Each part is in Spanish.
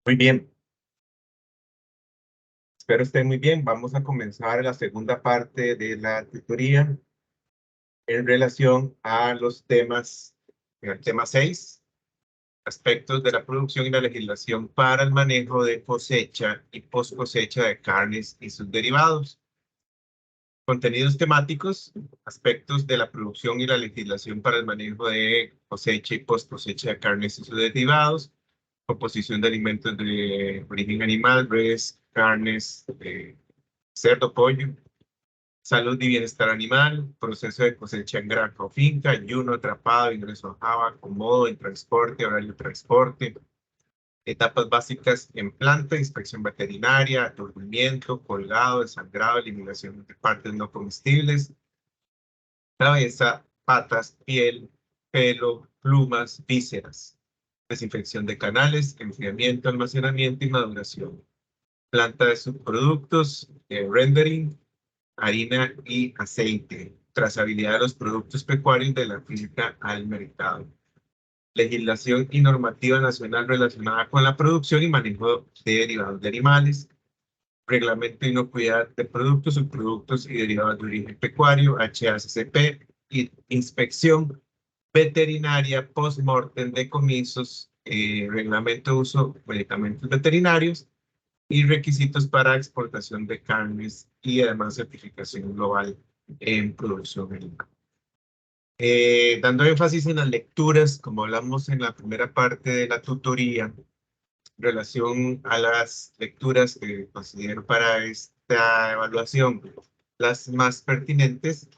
Muy bien, espero estén muy bien. Vamos a comenzar la segunda parte de la tutoría en relación a los temas, en el tema 6, aspectos de la producción y la legislación para el manejo de cosecha y post cosecha de carnes y sus derivados. Contenidos temáticos, aspectos de la producción y la legislación para el manejo de cosecha y post cosecha de carnes y sus derivados, composición de alimentos de origen animal, res, carnes, cerdo, pollo, salud y bienestar animal, proceso de cosecha en granja o finca, ayuno, atrapado, ingreso a Java, acomodo en transporte, horario de transporte, etapas básicas en planta, inspección veterinaria, aturdimiento, colgado, desangrado, eliminación de partes no comestibles, cabeza, patas, piel, pelo, plumas, vísceras, desinfección de canales, enfriamiento, almacenamiento y maduración, planta de subproductos, rendering, harina y aceite, trazabilidad de los productos pecuarios de la finca al mercado, legislación y normativa nacional relacionada con la producción y manejo de derivados de animales, reglamento de inocuidad de productos, subproductos y derivados de origen pecuario, HACCP, y inspección veterinaria post-mortem, decomisos, reglamento de uso de medicamentos veterinarios y requisitos para exportación de carnes y además certificación global en producción animal. Dando énfasis en las lecturas, como hablamos en la primera parte de la tutoría, en relación a las lecturas que considero para esta evaluación las más pertinentes,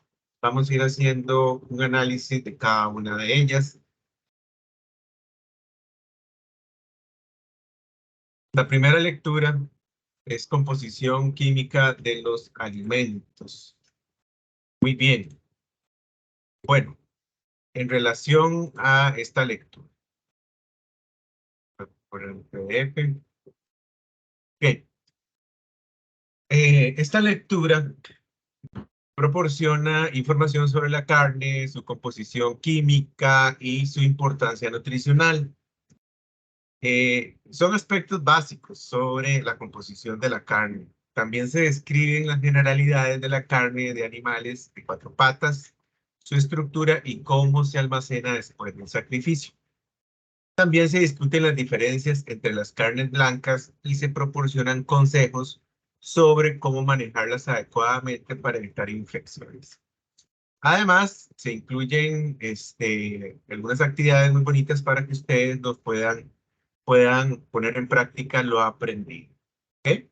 vamos a ir haciendo un análisis de cada una de ellas. La primera lectura es composición química de los alimentos. Muy bien. Bueno, en relación a esta lectura, por el PDF. Ok. Esta lectura proporciona información sobre la carne, su composición química y su importancia nutricional. Son aspectos básicos sobre la composición de la carne. También se describen las generalidades de la carne de animales de cuatro patas, su estructura y cómo se almacena después del sacrificio. También se discuten las diferencias entre las carnes blancas y se proporcionan consejos sobre cómo manejarlas adecuadamente para evitar infecciones. Además, se incluyen algunas actividades muy bonitas para que ustedes puedan poner en práctica lo aprendido. ¿Ok?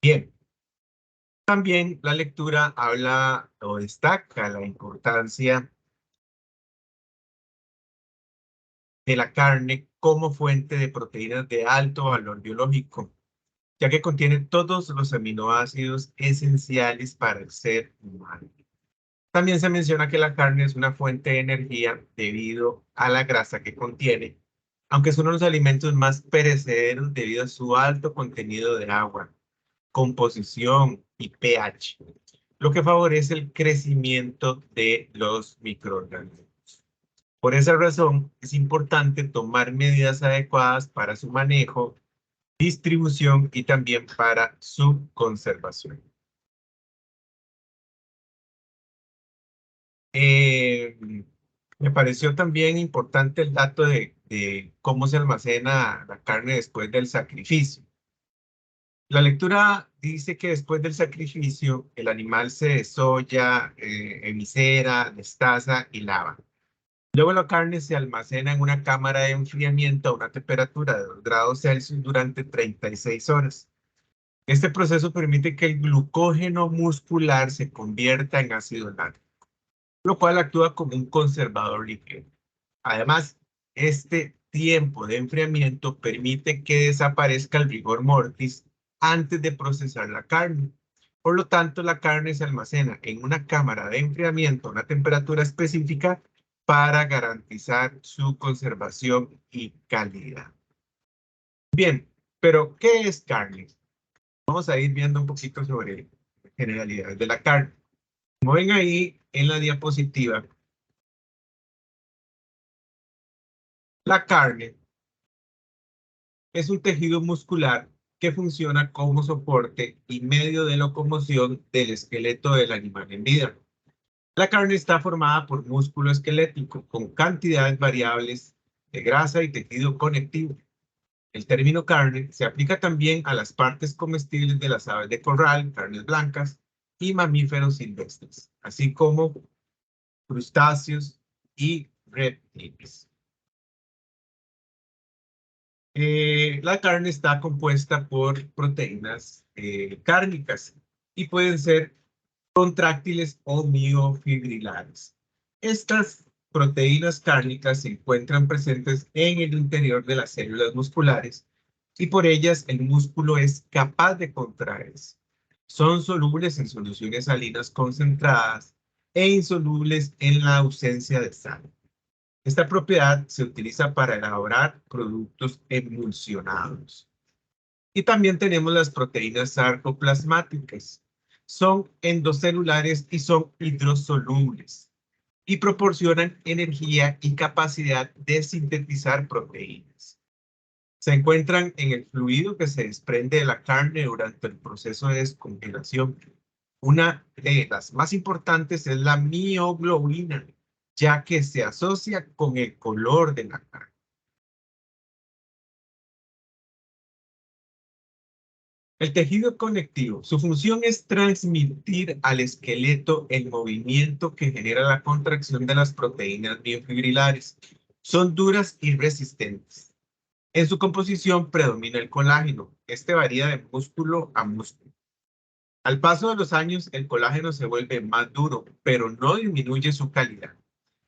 Bien, también la lectura habla o destaca la importancia de la carne como fuente de proteínas de alto valor biológico, ya que contiene todos los aminoácidos esenciales para el ser humano. También se menciona que la carne es una fuente de energía debido a la grasa que contiene, aunque es uno de los alimentos más perecederos debido a su alto contenido de agua, composición y pH, lo que favorece el crecimiento de los microorganismos. Por esa razón, es importante tomar medidas adecuadas para su manejo, distribución y también para su conservación. Eh, Me pareció también importante el dato de cómo se almacena la carne después del sacrificio. La lectura dice que después del sacrificio el animal se desolla, eviscera, destaza y lava. Luego la carne se almacena en una cámara de enfriamiento a una temperatura de 2 grados Celsius durante 36 horas. Este proceso permite que el glucógeno muscular se convierta en ácido láctico, lo cual actúa como un conservador líquido. Además, este tiempo de enfriamiento permite que desaparezca el rigor mortis antes de procesar la carne. Por lo tanto, la carne se almacena en una cámara de enfriamiento a una temperatura específica para garantizar su conservación y calidad. Bien, pero ¿qué es carne? Vamos a ir viendo un poquito sobre generalidades de la carne. Como ven ahí en la diapositiva, La carne es un tejido muscular que funciona como soporte y medio de locomoción del esqueleto del animal en vida. La carne está formada por músculo esquelético con cantidades variables de grasa y tejido conectivo. El término carne se aplica también a las partes comestibles de las aves de corral, carnes blancas y mamíferos silvestres, así como crustáceos y reptiles. La carne está compuesta por proteínas cárnicas y pueden ser contráctiles o miofibrilares. Estas proteínas cárnicas se encuentran presentes en el interior de las células musculares y por ellas el músculo es capaz de contraerse. Son solubles en soluciones salinas concentradas e insolubles en la ausencia de sal. Esta propiedad se utiliza para elaborar productos emulsionados. Y también tenemos las proteínas sarcoplasmáticas. Son endocelulares y son hidrosolubles y proporcionan energía y capacidad de sintetizar proteínas. Se encuentran en el fluido que se desprende de la carne durante el proceso de descongelación. Una de las más importantes es la mioglobina, ya que se asocia con el color de la carne. El tejido conectivo, su función es transmitir al esqueleto el movimiento que genera la contracción de las proteínas miofibrilares. Son duras y resistentes. En su composición predomina el colágeno. Este varía de músculo a músculo. Al paso de los años, el colágeno se vuelve más duro, pero no disminuye su calidad.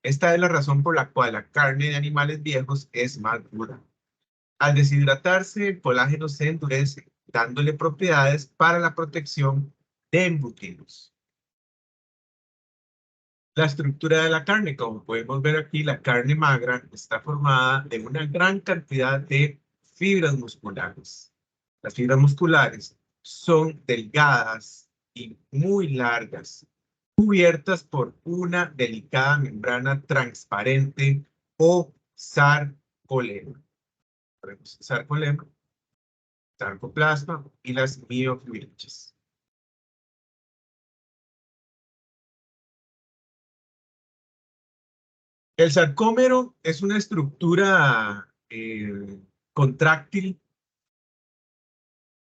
Esta es la razón por la cual la carne de animales viejos es más dura. Al deshidratarse, el colágeno se endurece, dándole propiedades para la protección de embutidos. La estructura de la carne, como podemos ver aquí, la carne magra está formada de una gran cantidad de fibras musculares. Las fibras musculares son delgadas y muy largas, cubiertas por una delicada membrana transparente o sarcolema. Sarcolema, sarcoplasma y las miofibrilas. El sarcómero es una estructura contráctil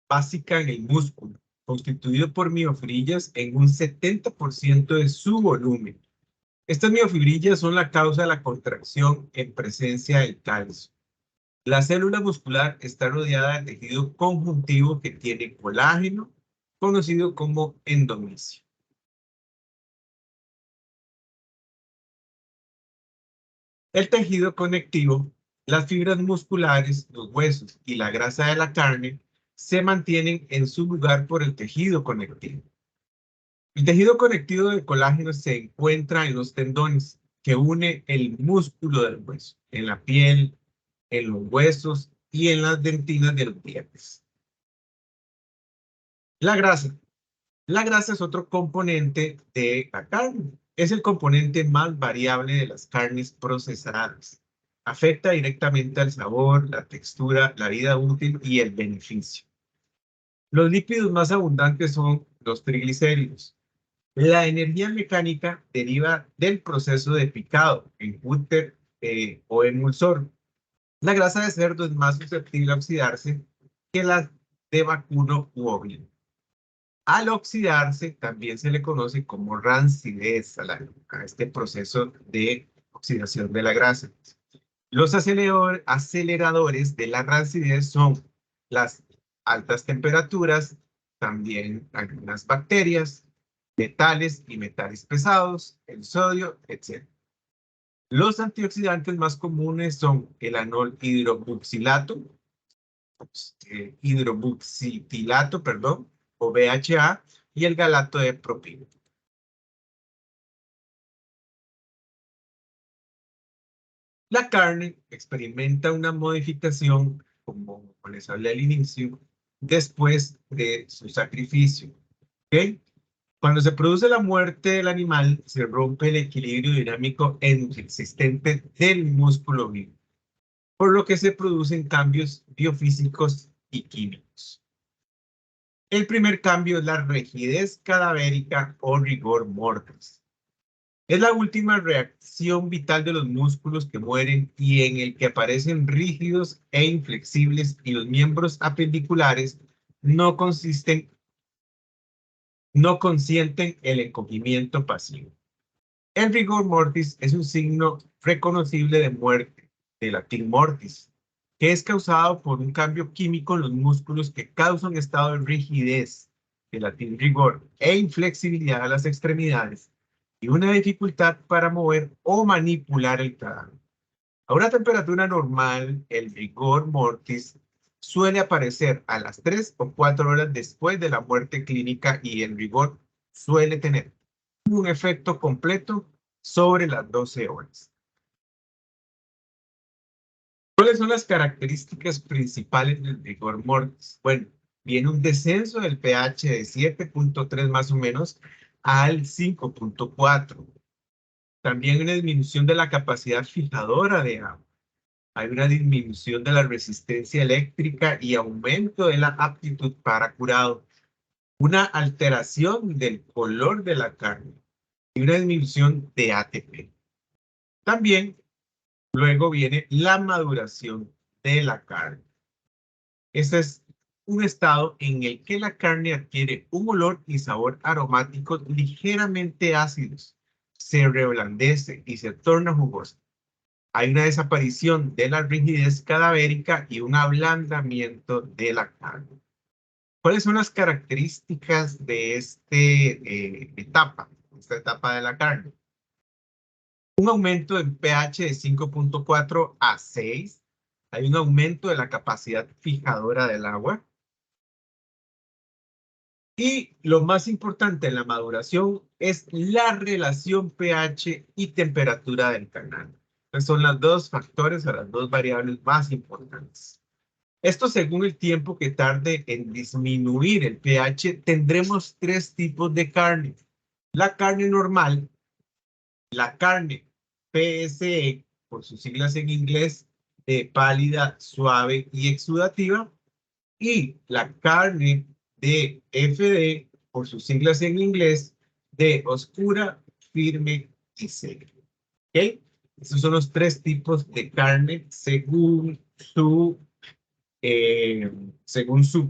básica en el músculo, constituido por miofibrillas en un 70% de su volumen. Estas miofibrillas son la causa de la contracción en presencia del calcio. La célula muscular está rodeada de tejido conjuntivo que tiene colágeno, conocido como endomisio. El tejido conectivo, las fibras musculares, los huesos y la grasa de la carne se mantienen en su lugar por el tejido conectivo. El tejido conectivo de colágeno se encuentra en los tendones que une el músculo del hueso, en la piel, en los huesos y en las dentinas de los dientes. La grasa. La grasa es otro componente de la carne. Es el componente más variable de las carnes procesadas. Afecta directamente al sabor, la textura, la vida útil y el beneficio. Los lípidos más abundantes son los triglicéridos. La energía mecánica deriva del proceso de picado en cúter o emulsor. La grasa de cerdo es más susceptible a oxidarse que la de vacuno u ovino. Al oxidarse, también se le conoce como rancidez a este proceso de oxidación de la grasa. Los aceleradores de la rancidez son las altas temperaturas, también algunas bacterias, metales y metales pesados, el sodio, etc. Los antioxidantes más comunes son el anol hidrobuxilato, hidrobuxitilato, perdón, o BHA, y el galato de propilo. La carne experimenta una modificación, como les hablé al inicio, después de su sacrificio. ¿Okay? Cuando se produce la muerte del animal, se rompe el equilibrio dinámico existente del músculo vivo. por lo que se producen cambios biofísicos y químicos. El primer cambio es la rigidez cadavérica o rigor mortis. Es la última reacción vital de los músculos que mueren y en el que aparecen rígidos e inflexibles y los miembros apendiculares no consienten el encogimiento pasivo. El rigor mortis es un signo reconocible de muerte, de latín mortis, que es causado por un cambio químico en los músculos que causa un estado de rigidez, de latín rigor, e inflexibilidad a las extremidades y una dificultad para mover o manipular el cadáver. A una temperatura normal, el rigor mortis suele aparecer a las 3 o 4 horas después de la muerte clínica y el rigor suele tener un efecto completo sobre las 12 horas. ¿Cuáles son las características principales del rigor mortis? Bueno, viene un descenso del pH de 7.3 más o menos al 5.4. También una disminución de la capacidad fijadora de agua. Hay una disminución de la resistencia eléctrica y aumento de la aptitud para curado. Una alteración del color de la carne y una disminución de ATP. También luego viene la maduración de la carne. Este es un estado en el que la carne adquiere un olor y sabor aromáticos ligeramente ácidos, se reblandece y se torna jugosa. Hay una desaparición de la rigidez cadavérica y un ablandamiento de la carne. ¿Cuáles son las características de esta etapa de la carne? Un aumento en pH de 5.4 a 6. Hay un aumento de la capacidad fijadora del agua. Y lo más importante en la maduración es la relación pH y temperatura del canal. Estos son los dos factores o las dos variables más importantes. Esto según el tiempo que tarde en disminuir el pH, tendremos tres tipos de carne. La carne normal, la carne PSE, por sus siglas en inglés, pálida, suave y exudativa, y la carne de FD, por sus siglas en inglés, de oscura, firme y seca. ¿Ok? Estos son los tres tipos de carne según su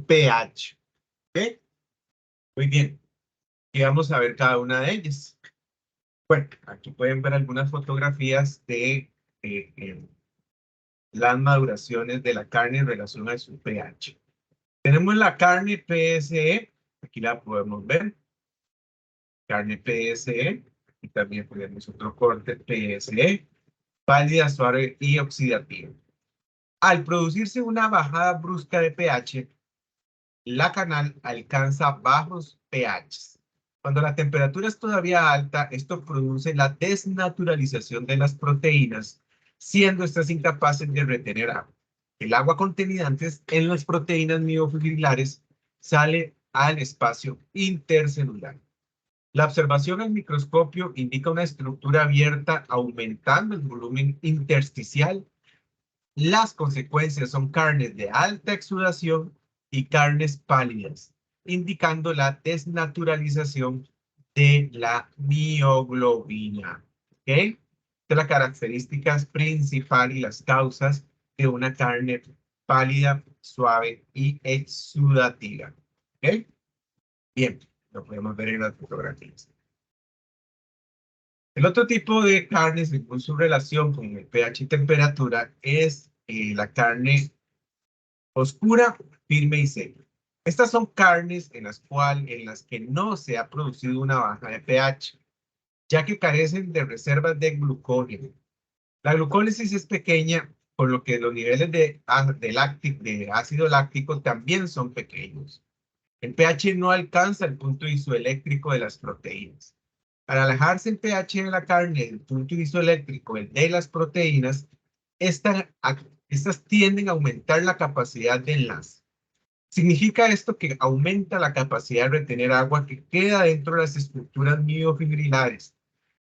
pH. ¿Ok? Muy bien. Y vamos a ver cada una de ellas. Bueno, aquí pueden ver algunas fotografías de las maduraciones de la carne en relación a su pH. Tenemos la carne PSE, aquí la podemos ver. Carne PSE, y también tenemos otro corte PSE, pálida, suave y oxidativa. Al producirse una bajada brusca de pH, la canal alcanza bajos pHs. Cuando la temperatura es todavía alta, esto produce la desnaturalización de las proteínas, siendo estas incapaces de retener agua. El agua contenida antes en las proteínas miofibrilares sale al espacio intercelular. La observación al microscopio indica una estructura abierta aumentando el volumen intersticial. Las consecuencias son carnes de alta exudación y carnes pálidas, indicando la desnaturalización de la mioglobina. ¿Ok? Esta es la característica principal y las causas de una carne pálida, suave y exudativa. ¿Ok? Bien, lo podemos ver en las fotografías. El otro tipo de carne, según su relación con el pH y temperatura, es la carne oscura, firme y seca. Estas son carnes en las que no se ha producido una baja de pH, ya que carecen de reservas de glucógeno. La glucólisis es pequeña, por lo que los niveles de ácido láctico también son pequeños. El pH no alcanza el punto isoeléctrico de las proteínas. Al alejarse el pH de la carne del punto isoeléctrico de las proteínas, estas tienden a aumentar la capacidad de enlace. Significa esto que aumenta la capacidad de retener agua que queda dentro de las estructuras miofibrilares.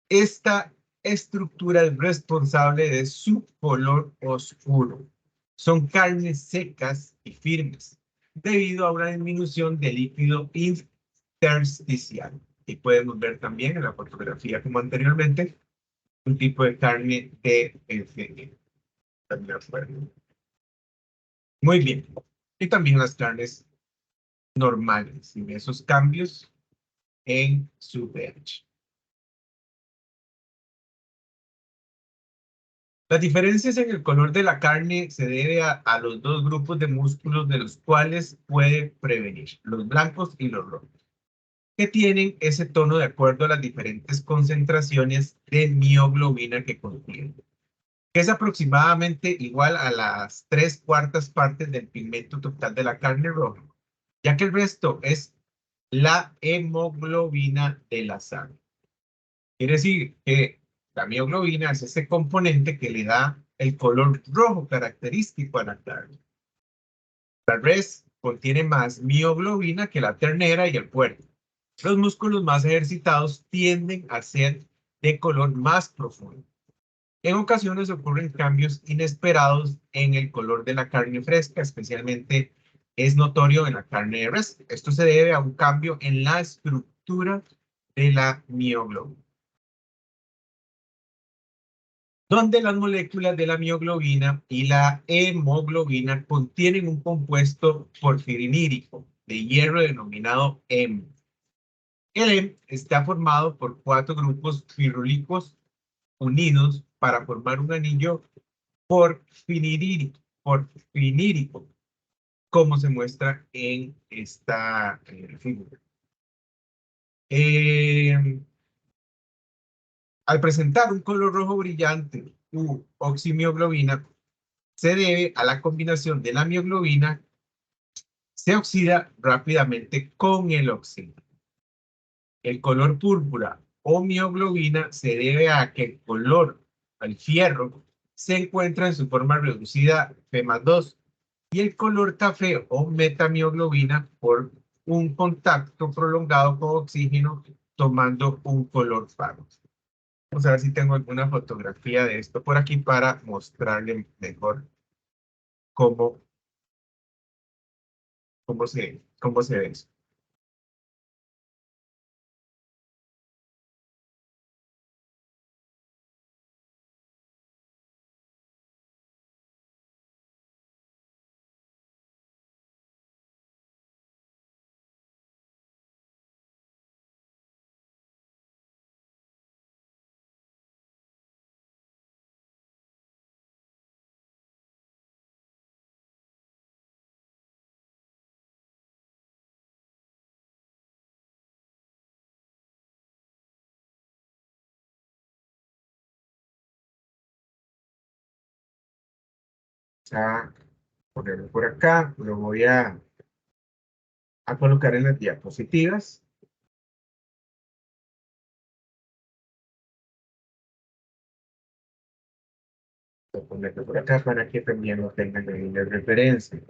Esta estructura es responsable de su color oscuro. Son carnes secas y firmes, debido a una disminución de líquido intersticial. Y podemos ver también en la fotografía, como anteriormente, un tipo de carne de enfriamiento. Muy bien. Y también las carnes normales, sin esos cambios en su pH. Las diferencias en el color de la carne se debe a los dos grupos de músculos de los cuales puede prevenir, los blancos y los rojos, que tienen ese tono de acuerdo a las diferentes concentraciones de mioglobina que contienen, que es aproximadamente igual a las 3/4 partes del pigmento total de la carne roja, ya que el resto es la hemoglobina de la sangre. Quiere decir que la mioglobina es ese componente que le da el color rojo característico a la carne. La res contiene más mioglobina que la ternera y el puerco. Los músculos más ejercitados tienden a ser de color más profundo. En ocasiones ocurren cambios inesperados en el color de la carne fresca, especialmente es notorio en la carne de res. Esto se debe a un cambio en la estructura de la mioglobina, donde las moléculas de la mioglobina y la hemoglobina contienen un compuesto porfirinírico de hierro denominado hemo. El hemo está formado por 4 grupos pirúlicos unidos para formar un anillo porfirínico, como se muestra en esta figura. Al presentar un color rojo brillante u oximioglobina, se debe a la combinación de la mioglobina, se oxida rápidamente con el oxígeno. El color púrpura o mioglobina se debe a que el color al fierro se encuentra en su forma reducida P+2 y el color café o metamioglobina por un contacto prolongado con oxígeno tomando un color pardo. Vamos a ver si tengo alguna fotografía de esto por aquí para mostrarle mejor cómo, cómo se ve eso. A ponerlo por acá, lo voy a colocar en las diapositivas. Voy a ponerlo por acá para que también lo tengan en la referencia.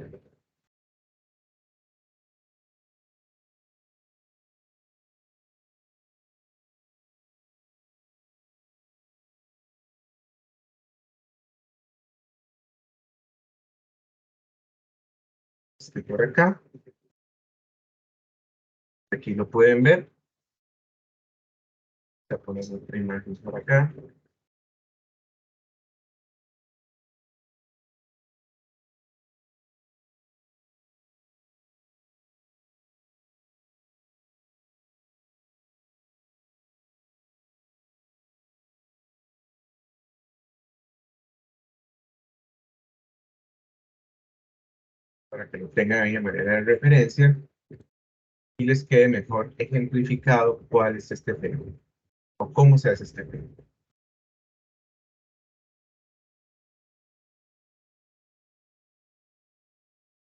Estoy por acá. Aquí lo pueden ver. Voy a poner otra imagen por acá. Para que lo tengan ahí a manera de referencia y les quede mejor ejemplificado cuál es este fenómeno o cómo se hace este fenómeno.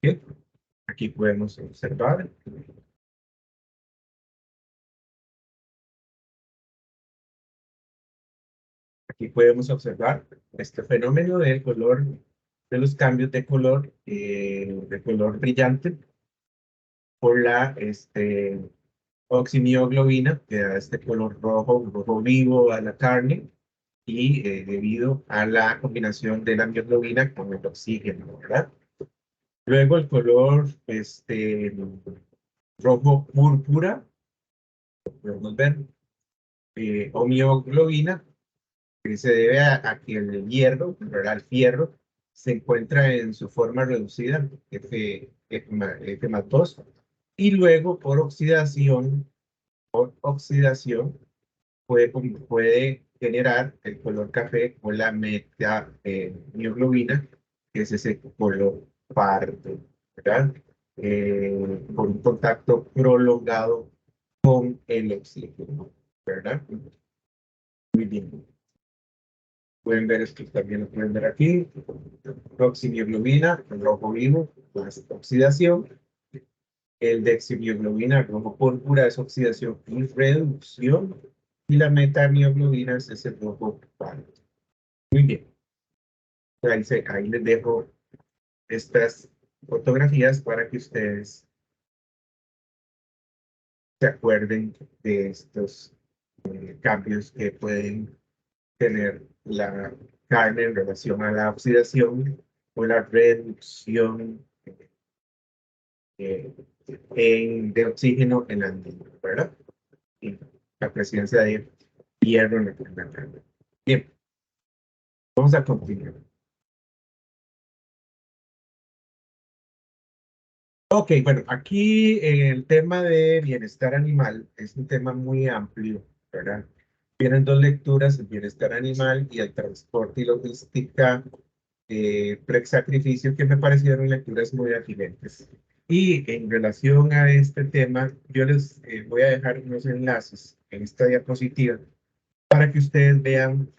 Bien, aquí podemos observar. Aquí podemos observar este fenómeno del color, de los cambios de color brillante por la oximioglobina, que da este color rojo, rojo vivo a la carne, y debido a la combinación de la mioglobina con el oxígeno, ¿verdad? Luego el color rojo púrpura, podemos ver, o mioglobina, que se debe a que el hierro, ¿verdad? El fierro, se encuentra en su forma reducida, F más 2, y luego por oxidación puede generar el color café o la mioglobina, que es ese color pardo, ¿verdad? Por un contacto prolongado con el oxígeno, ¿verdad? Muy bien. Pueden ver esto, también lo pueden ver aquí. Oximioglobina, el rojo vivo, más oxidación. El deximioglobina, el rojo púrpura, es oxidación y reducción. Y la metamioglobina es ese rojo pálido. Muy bien. Ahí les dejo estas fotografías para que ustedes se acuerden de estos cambios que pueden tener la carne en relación a la oxidación o la reducción eh, de oxígeno en la niña, ¿verdad? Y la presencia de hierro en la carne. Bien, vamos a continuar. Ok, bueno, aquí el tema de bienestar animal es un tema muy amplio, ¿verdad? Tienen dos lecturas, el bienestar animal y el transporte y logística pre-sacrificio, que me parecieron lecturas muy afines. Y en relación a este tema, yo les voy a dejar unos enlaces en esta diapositiva para que ustedes vean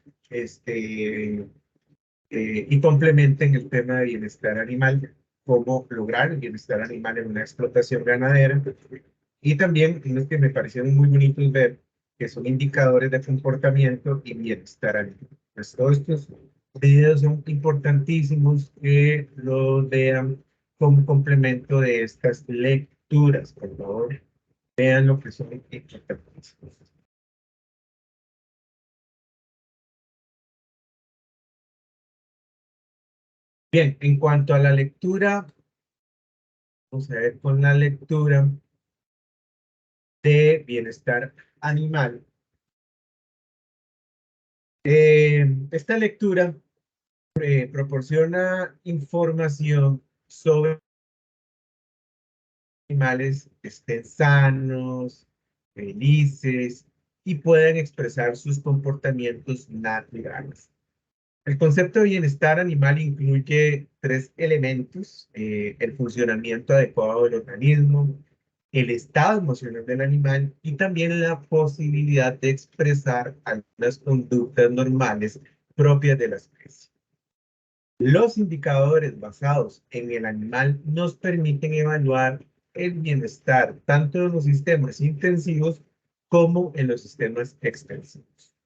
y complementen el tema de bienestar animal, cómo lograr el bienestar animal en una explotación ganadera. Y también unos que me parecieron muy bonitos ver, que son indicadores de comportamiento y bienestar animal. Pues todos estos videos son importantísimos que los vean como complemento de estas lecturas. Por favor, vean lo que son importantísimos. Bien, en cuanto a la lectura, vamos a ver con la lectura de bienestar animal. Esta lectura proporciona información sobre animales que estén sanos, felices y puedan expresar sus comportamientos naturales. El concepto de bienestar animal incluye tres elementos: el funcionamiento adecuado del organismo, el estado emocional del animal y también la posibilidad de expresar algunas conductas normales propias de la especie. Los indicadores basados en el animal nos permiten evaluar el bienestar tanto en los sistemas intensivos como en los sistemas extensivos.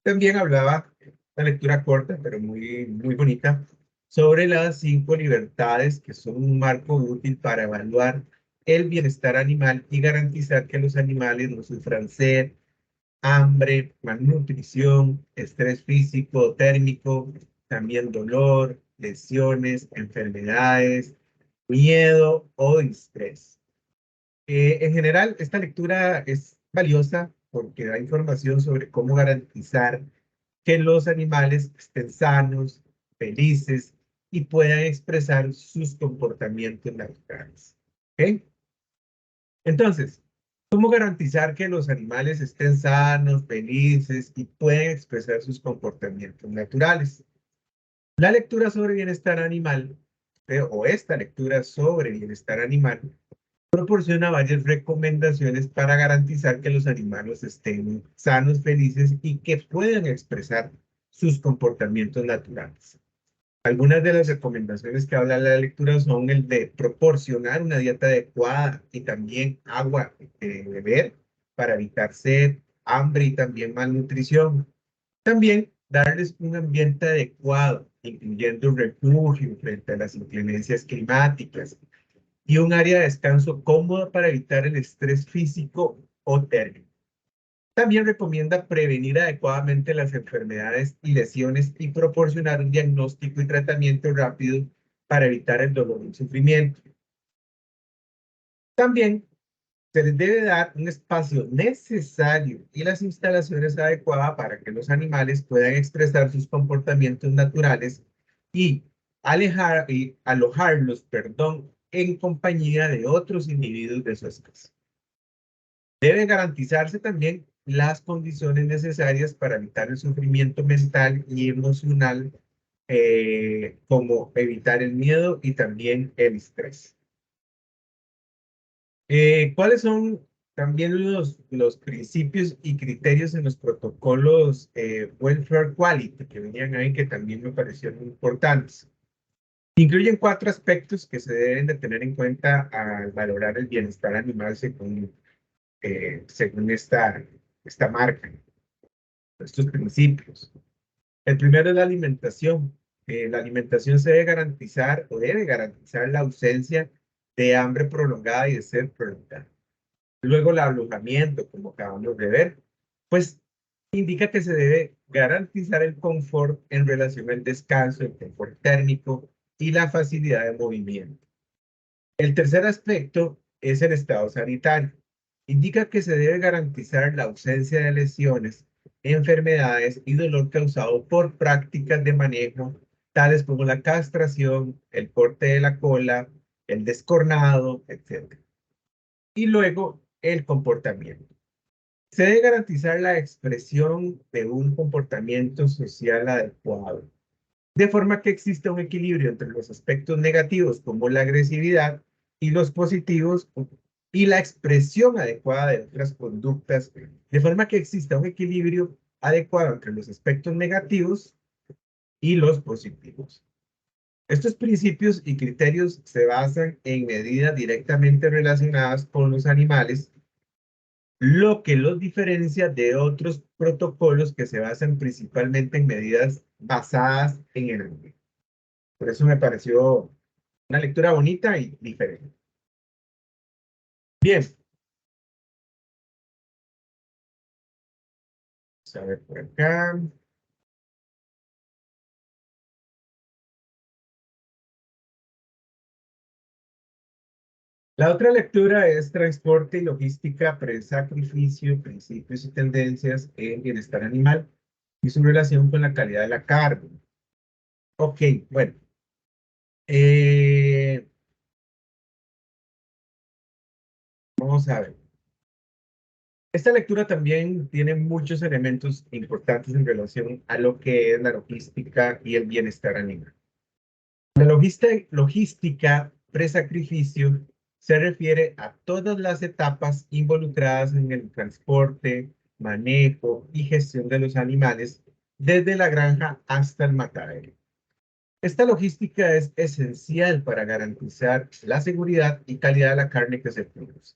También hablaba, una lectura corta, pero muy bonita, sobre las 5 libertades, que son un marco útil para evaluar el bienestar animal y garantizar que los animales no sufran sed, hambre, malnutrición, estrés físico, térmico, también dolor, lesiones, enfermedades, miedo o estrés. En general, esta lectura es valiosa porque da información sobre cómo garantizar que los animales estén sanos, felices y puedan expresar sus comportamientos naturales. ¿Ok? Entonces, ¿cómo garantizar que los animales estén sanos, felices y puedan expresar sus comportamientos naturales? La lectura sobre bienestar animal, o esta lectura sobre bienestar animal, proporciona varias recomendaciones para garantizar que los animales estén sanos, felices y que puedan expresar sus comportamientos naturales. Algunas de las recomendaciones que habla la lectura son el de proporcionar una dieta adecuada y también agua de beber para evitar sed, hambre y también malnutrición. También darles un ambiente adecuado, incluyendo un refugio frente a las inclemencias climáticas y un área de descanso cómoda para evitar el estrés físico o térmico. También recomienda prevenir adecuadamente las enfermedades y lesiones y proporcionar un diagnóstico y tratamiento rápido para evitar el dolor y el sufrimiento. También se les debe dar un espacio necesario y las instalaciones adecuadas para que los animales puedan expresar sus comportamientos naturales y alojarlos, en compañía de otros individuos de su especie. Debe garantizarse también las condiciones necesarias para evitar el sufrimiento mental y emocional, como evitar el miedo y también el estrés. ¿Cuáles son también los principios y criterios en los protocolos Welfare Quality que venían ahí, que también me parecieron importantes? Incluyen 4 aspectos que se deben de tener en cuenta al valorar el bienestar animal según esta marca, estos principios. El primero es la alimentación. La alimentación se debe garantizar o debe garantizar la ausencia de hambre prolongada y de sed prolongada. Luego el alojamiento, como acabamos de ver, pues indica que se debe garantizar el confort en relación al descanso, el confort térmico y la facilidad de movimiento. El tercer aspecto es el estado sanitario. Indica que se debe garantizar la ausencia de lesiones, enfermedades y dolor causado por prácticas de manejo, tales como la castración, el corte de la cola, el descornado, etc. Y luego el comportamiento. Se debe garantizar la expresión de un comportamiento social adecuado, de forma que exista un equilibrio entre los aspectos negativos como la agresividad y los positivos y la expresión adecuada de otras conductas, de forma que exista un equilibrio adecuado entre los aspectos negativos y los positivos. Estos principios y criterios se basan en medidas directamente relacionadas con los animales, lo que los diferencia de otros protocolos que se basan principalmente en medidas basadas en el hombre. Por eso me pareció una lectura bonita y diferente. Bien. Vamos a ver por acá. La otra lectura es Transporte y Logística Pre-Sacrificio, Principios y Tendencias en Bienestar Animal y su relación con la calidad de la carne. Ok, bueno. Vamos a ver. Esta lectura también tiene muchos elementos importantes en relación a lo que es la logística y el bienestar animal. La logística pre-sacrificio se refiere a todas las etapas involucradas en el transporte, manejo y gestión de los animales desde la granja hasta el matadero. Esta logística es esencial para garantizar la seguridad y calidad de la carne que se produce.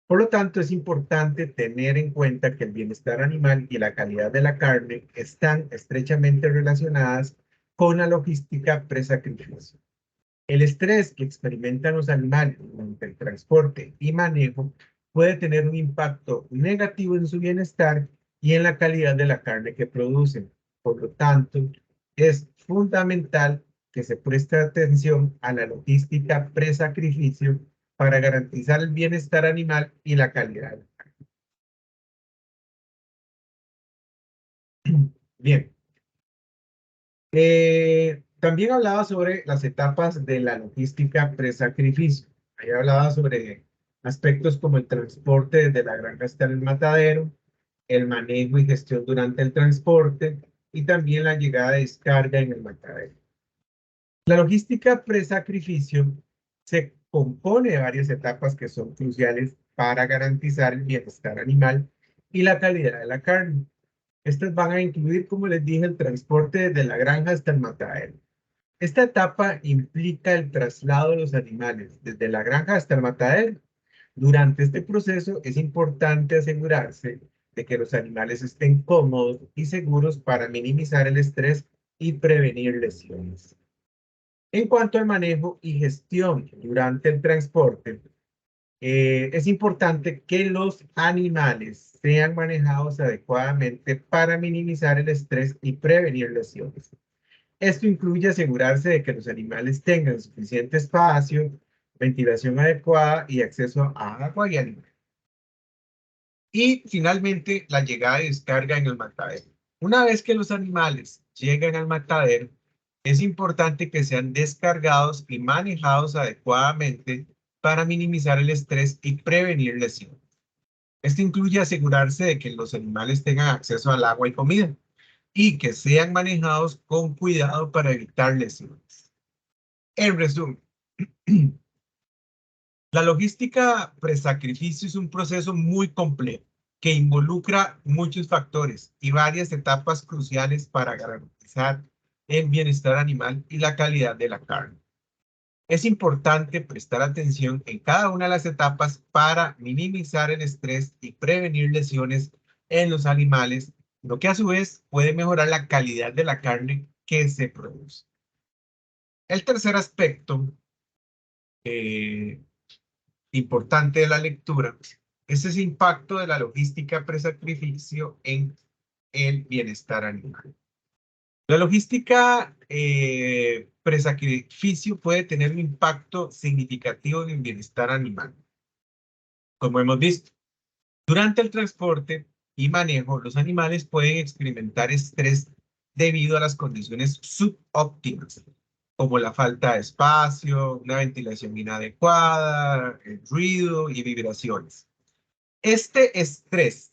Por lo tanto, es importante tener en cuenta que el bienestar animal y la calidad de la carne están estrechamente relacionadas con la logística pre-sacrificio. El estrés que experimentan los animales durante el transporte y manejo puede tener un impacto negativo en su bienestar y en la calidad de la carne que producen. Por lo tanto, es fundamental que se preste atención a la logística pre-sacrificio para garantizar el bienestar animal y la calidad. Bien. También hablaba sobre las etapas de la logística pre-sacrificio. Ahí hablaba sobre aspectos como el transporte desde la granja hasta el matadero, el manejo y gestión durante el transporte y también la llegada de descarga en el matadero. La logística pre-sacrificio se compone de varias etapas que son cruciales para garantizar el bienestar animal y la calidad de la carne. Estas van a incluir, como les dije, el transporte desde la granja hasta el matadero. Esta etapa implica el traslado de los animales desde la granja hasta el matadero. Durante este proceso es importante asegurarse de que los animales estén cómodos y seguros para minimizar el estrés y prevenir lesiones. En cuanto al manejo y gestión durante el transporte, es importante que los animales sean manejados adecuadamente para minimizar el estrés y prevenir lesiones. Esto incluye asegurarse de que los animales tengan suficiente espacio, ventilación adecuada y acceso a agua y alimento. Y finalmente, la llegada y descarga en el matadero. Una vez que los animales llegan al matadero, es importante que sean descargados y manejados adecuadamente para minimizar el estrés y prevenir lesiones. Esto incluye asegurarse de que los animales tengan acceso al agua y comida y que sean manejados con cuidado para evitar lesiones. En resumen, la logística presacrificio es un proceso muy complejo que involucra muchos factores y varias etapas cruciales para garantizar el bienestar animal y la calidad de la carne. Es importante prestar atención en cada una de las etapas para minimizar el estrés y prevenir lesiones en los animales, lo que a su vez puede mejorar la calidad de la carne que se produce. El tercer aspecto importante de la lectura es ese impacto de la logística presacrificio en el bienestar animal. La logística presacrificio puede tener un impacto significativo en el bienestar animal. Como hemos visto, durante el transporte y manejo, los animales pueden experimentar estrés debido a las condiciones subóptimas, como la falta de espacio, una ventilación inadecuada, el ruido y vibraciones. Este estrés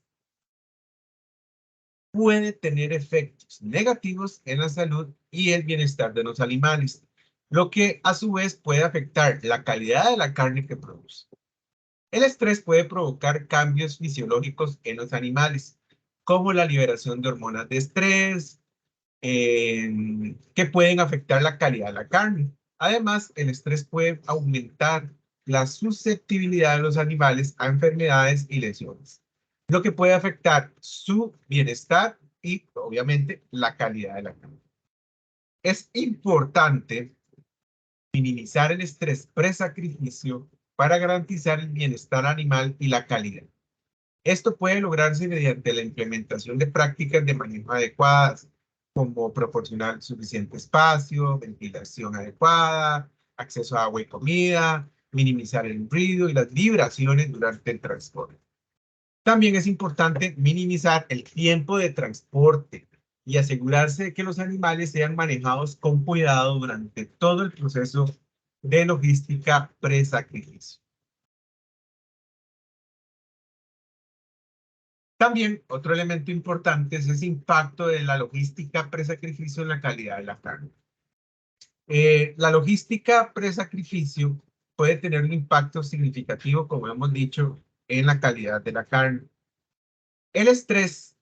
puede tener efectos negativos en la salud y el bienestar de los animales, lo que a su vez puede afectar la calidad de la carne que produce. El estrés puede provocar cambios fisiológicos en los animales, como la liberación de hormonas de estrés, que pueden afectar la calidad de la carne. Además, el estrés puede aumentar la susceptibilidad de los animales a enfermedades y lesiones, lo que puede afectar su bienestar y, obviamente, la calidad de la carne. Es importante minimizar el estrés pre-sacrificio para garantizar el bienestar animal y la calidad. Esto puede lograrse mediante la implementación de prácticas de manejo adecuadas, como proporcionar suficiente espacio, ventilación adecuada, acceso a agua y comida, minimizar el ruido y las vibraciones durante el transporte. También es importante minimizar el tiempo de transporte y asegurarse de que los animales sean manejados con cuidado durante todo el proceso de logística pre-sacrificio. También otro elemento importante es ese impacto de la logística pre-sacrificio en la calidad de la carne. La logística pre-sacrificio puede tener un impacto significativo, como hemos dicho, en la calidad de la carne. El estrés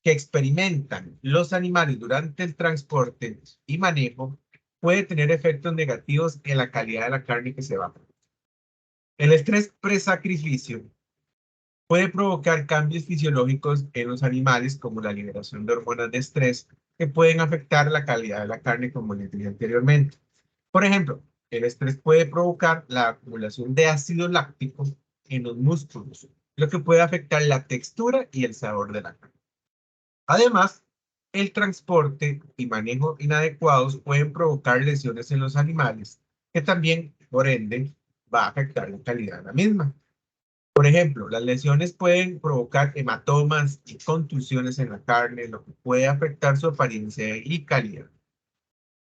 que experimentan los animales durante el transporte y manejo puede tener efectos negativos en la calidad de la carne que se va a producir. El estrés pre-sacrificio puede provocar cambios fisiológicos en los animales, como la liberación de hormonas de estrés, que pueden afectar la calidad de la carne, como les dije anteriormente. Por ejemplo, el estrés puede provocar la acumulación de ácido láctico en los músculos, lo que puede afectar la textura y el sabor de la carne. Además, el transporte y manejo inadecuados pueden provocar lesiones en los animales, que también, por ende, va a afectar la calidad de la misma. Por ejemplo, las lesiones pueden provocar hematomas y contusiones en la carne, lo que puede afectar su apariencia y calidad.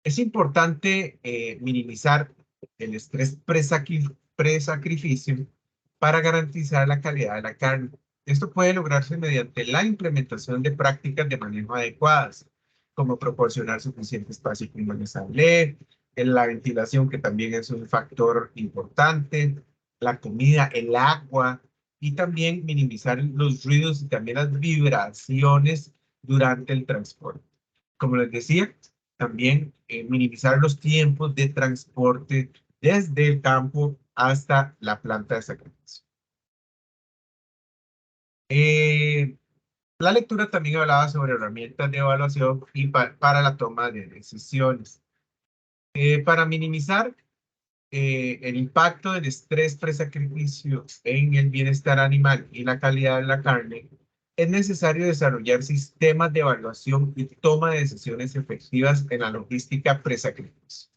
Es importante minimizar el estrés pre-sacrificio para garantizar la calidad de la carne. Esto puede lograrse mediante la implementación de prácticas de manejo adecuadas, como proporcionar suficiente espacio climatizable, la ventilación, que también es un factor importante, la comida, el agua, y también minimizar los ruidos y también las vibraciones durante el transporte. Como les decía, también minimizar los tiempos de transporte desde el campo hasta la planta de sacrificio. La lectura también hablaba sobre herramientas de evaluación y para la toma de decisiones. Para minimizar el impacto del estrés presacrificio en el bienestar animal y la calidad de la carne, es necesario desarrollar sistemas de evaluación y toma de decisiones efectivas en la logística presacrificio.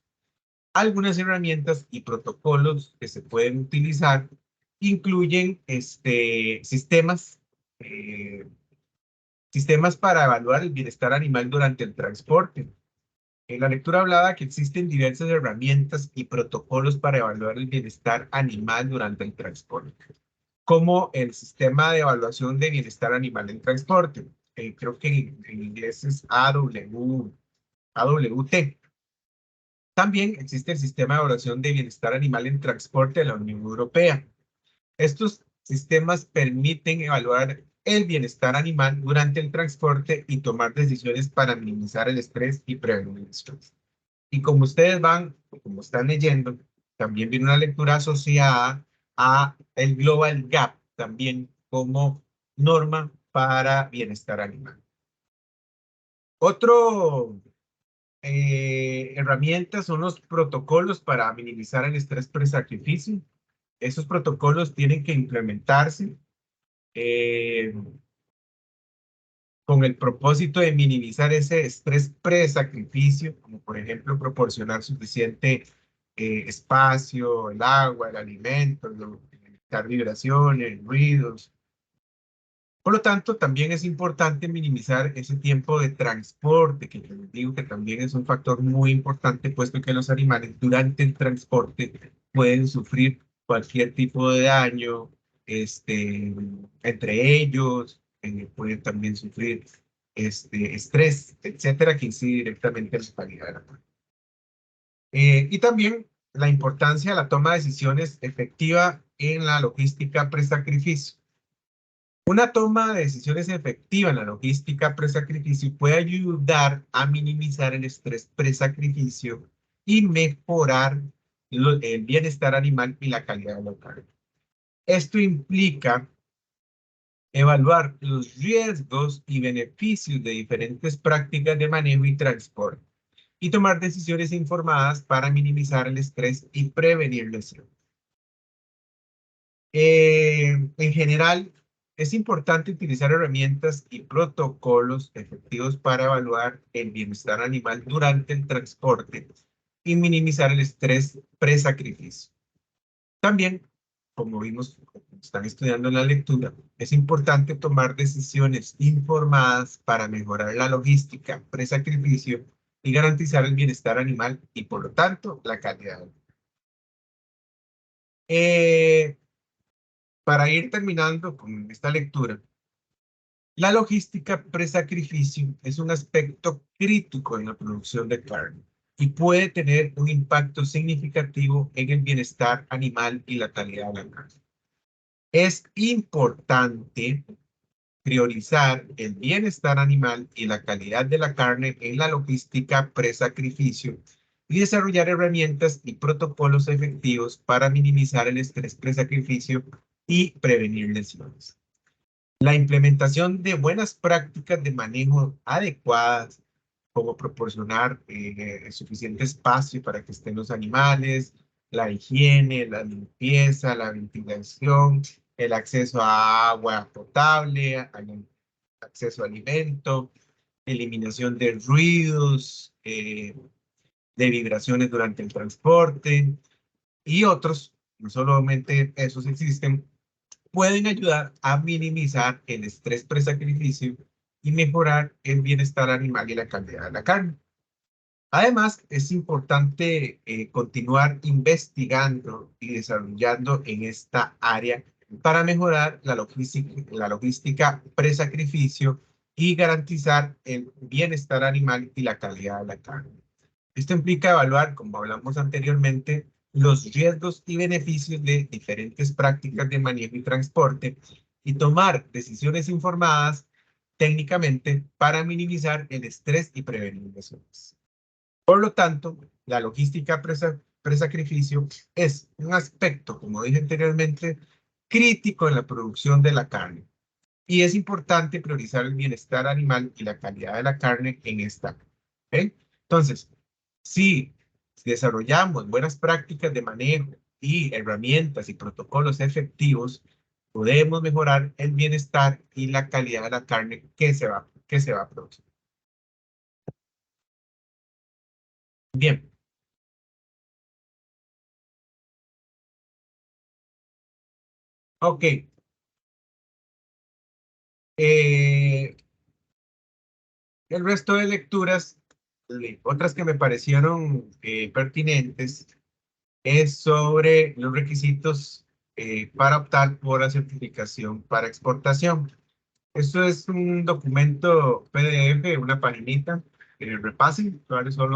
Algunas herramientas y protocolos que se pueden utilizar incluyen sistemas para evaluar el bienestar animal durante el transporte. En la lectura hablaba que existen diversas herramientas y protocolos para evaluar el bienestar animal durante el transporte, como el sistema de evaluación de bienestar animal en transporte. Creo que en inglés es AWT. También existe el sistema de evaluación de bienestar animal en transporte de la Unión Europea. Estos sistemas permiten evaluar el bienestar animal durante el transporte y tomar decisiones para minimizar el estrés y prevenir el estrés. Y como ustedes como están leyendo, también viene una lectura asociada a el Global Gap, también como norma para bienestar animal. Otro herramientas son los protocolos para minimizar el estrés pre-sacrificio. Esos protocolos tienen que implementarse eh, con el propósito de minimizar ese estrés pre-sacrificio, como por ejemplo proporcionar suficiente espacio, el agua, el alimento, evitar vibraciones, ruidos. Por lo tanto, también es importante minimizar ese tiempo de transporte, que les digo que también es un factor muy importante, puesto que los animales durante el transporte pueden sufrir cualquier tipo de daño, entre ellos, pueden también sufrir estrés, etcétera, que incide directamente en la calidad de la vida. Y también la importancia de la toma de decisiones efectiva en la logística pre-sacrificio. Una toma de decisiones efectiva en la logística pre-sacrificio puede ayudar a minimizar el estrés pre-sacrificio y mejorar el bienestar animal y la calidad de la carne. Esto implica evaluar los riesgos y beneficios de diferentes prácticas de manejo y transporte y tomar decisiones informadas para minimizar el estrés y prevenir lesiones. En general, es importante utilizar herramientas y protocolos efectivos para evaluar el bienestar animal durante el transporte y minimizar el estrés pre-sacrificio. También, como vimos, como están estudiando en la lectura, es importante tomar decisiones informadas para mejorar la logística pre-sacrificio y garantizar el bienestar animal y, por lo tanto, la calidad. Para ir terminando con esta lectura, la logística pre-sacrificio es un aspecto crítico en la producción de carne y puede tener un impacto significativo en el bienestar animal y la calidad de la carne. Es importante priorizar el bienestar animal y la calidad de la carne en la logística pre-sacrificio y desarrollar herramientas y protocolos efectivos para minimizar el estrés pre-sacrificio y prevenir lesiones. La implementación de buenas prácticas de manejo adecuadas, como proporcionar suficiente espacio para que estén los animales, la higiene, la limpieza, la ventilación, el acceso a agua potable, acceso a alimento, eliminación de ruidos, de vibraciones durante el transporte y otros, no solamente esos existen, pueden ayudar a minimizar el estrés pre-sacrificio y mejorar el bienestar animal y la calidad de la carne. Además, es importante continuar investigando y desarrollando en esta área para mejorar la logística pre-sacrificio y garantizar el bienestar animal y la calidad de la carne. Esto implica evaluar, como hablamos anteriormente, los riesgos y beneficios de diferentes prácticas de manejo y transporte y tomar decisiones informadas técnicamente para minimizar el estrés y prevenir lesiones. Por lo tanto, la logística pre-sacrificio es un aspecto, como dije anteriormente, crítico en la producción de la carne. Y es importante priorizar el bienestar animal y la calidad de la carne en esta. ¿Okay? Entonces, si desarrollamos buenas prácticas de manejo y herramientas y protocolos efectivos, podemos mejorar el bienestar y la calidad de la carne que se va a producir. Bien. Ok. El resto de lecturas, otras que me parecieron pertinentes, es sobre los requisitos para optar por la certificación para exportación. Esto es un documento PDF, una paginita. Repasen cuáles son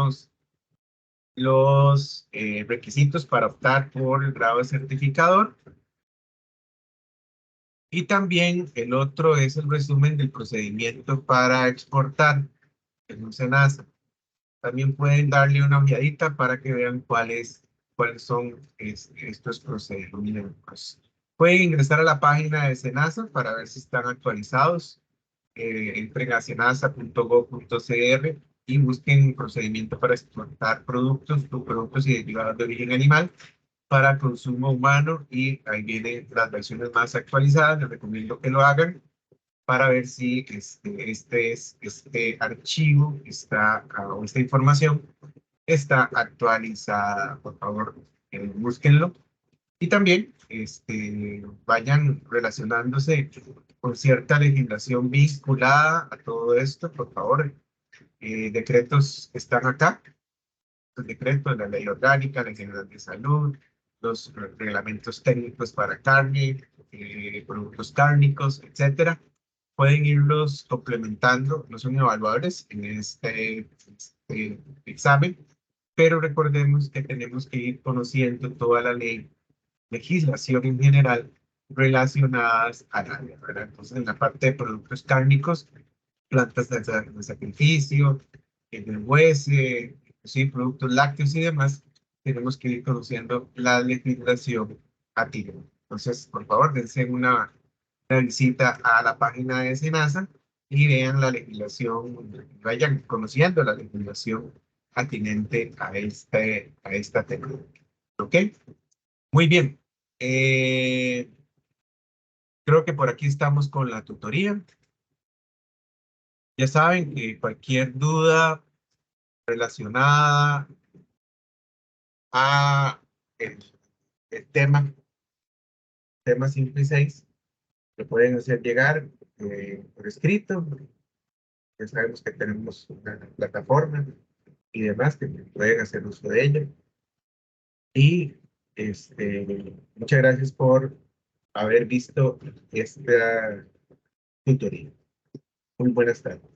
los requisitos para optar por el grado de certificador. Y también el otro es el resumen del procedimiento para exportar en un SENASA. También pueden darle una ojeadita para que vean cuáles son estos procedimientos. Pueden ingresar a la página de SENASA para ver si están actualizados. Entren a senasa.gov.cr y busquen procedimiento para exportar productos o productos y derivados de origen animal para consumo humano, y ahí vienen las versiones más actualizadas. Les recomiendo que lo hagan para ver si este archivo está, o esta información está actualizada. Por favor, búsquenlo. Y también vayan relacionándose con cierta legislación vinculada a todo esto. Por favor, decretos están acá. Los decretos, la ley orgánica, la general de salud, los reglamentos técnicos para carne, productos cárnicos, etcétera. Pueden irlos complementando, no son evaluables en este examen, pero recordemos que tenemos que ir conociendo toda la legislación en general relacionadas al área, ¿verdad? Entonces, en la parte de productos cárnicos, plantas de sacrificio, de huese, sí, productos lácteos y demás, tenemos que ir conociendo la legislación a ti. Entonces, por favor, dense una visita a la página de SENASA y vean la legislación, vayan conociendo la legislación atinente a esta tecnología. ¿Ok? Muy bien. Creo que por aquí estamos con la tutoría. Ya saben que cualquier duda relacionada a el, el tema 5 y 6, lo pueden hacer llegar por escrito. Ya sabemos que tenemos una plataforma y demás que pueden hacer uso de ella. Y muchas gracias por haber visto esta tutoría. Muy buenas tardes.